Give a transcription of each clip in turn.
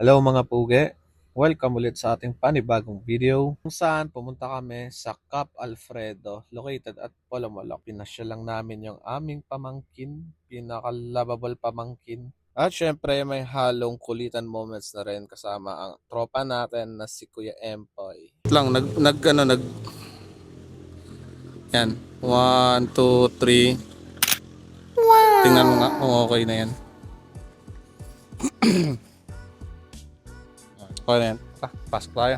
Hello mga puge, welcome ulit sa ating panibagong video kung saan pumunta kami sa Cap Alfredo located at Polomolok. Pinasya lang namin yung aming pamangkin, pinaka-lovable pamangkin. At syempre may halong kulitan moments na rin kasama ang tropa natin na si Kuya Empoy. Yan, 1, 2, 3. Wow. Tingnan mo nga kung okay na yan. Okay na yan. Pasok tayo.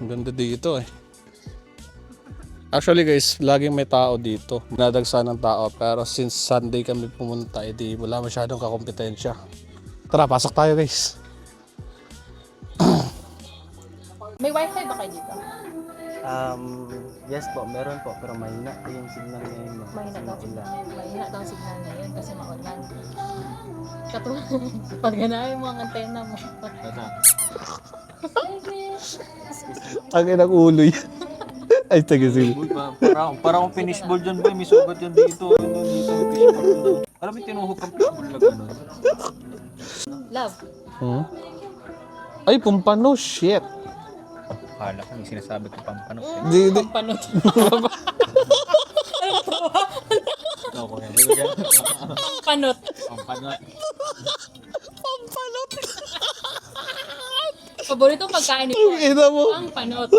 Ang ganda dito eh. Actually guys, laging may tao dito. Nadagsa ng tao pero since Sunday kami pumunta, edi wala masyadong kakompetensya. Tara, pasok tayo guys. May wifi ba kayo dito? Yes po, meron po, pero mahina po yung signal ngayon. Mahina daw signal na yun kasi maulan. Katulad, pag ganahin mo ang antena mo. Ang inang ulo yan. Ay, sige. Parang finish ball dyan boy, may sugat yan dito. Dito may finish ball. Alam mo, tinuhok ang finish ball na gano'n. Love. Ay, pumpano, shit. Akala ko may sinasabi ko pampano. Di. Pampanot. Pampanot. Pampano. Paborito pagkain ni Ina mo. Pampanot.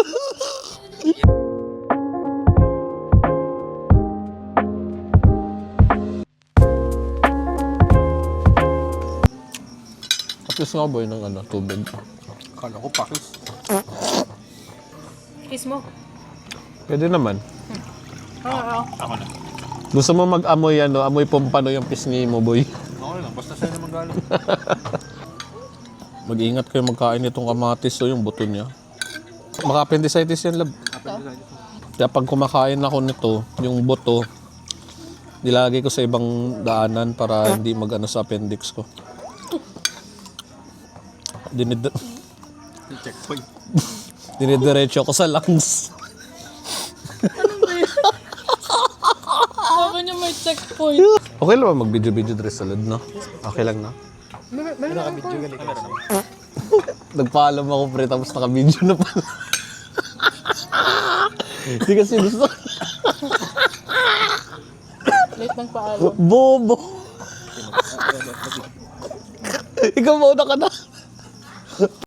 Tapos nga boy ng tubig. Akala ko pakis. Kiss mo. Pwede naman. Oo. Ako na. Gusto mo mag-amoy amoy pumpano yung pisngi mo boy. Ako lang, basta sa'yo naman galing. Mag-ingat kayo magkain itong kamatis o yung buto niya. Maka-appendicitis yan, lab. Kaya pag kumakain ako nito, yung buto, nilagay ko sa ibang daanan para hindi mag-ano sa appendix ko. Checkpoint. Dinidiretso ko sa lungs. Baka niya may checkpoint. Okay lang ba mag-video-video dress salad, no? Okay lang, no? Naka-video galing. Nagpaalam ako pre, tapos naka-video na pala. Hindi kasi gusto. Late ng paalam. Bobo! Ikaw mauna ka na.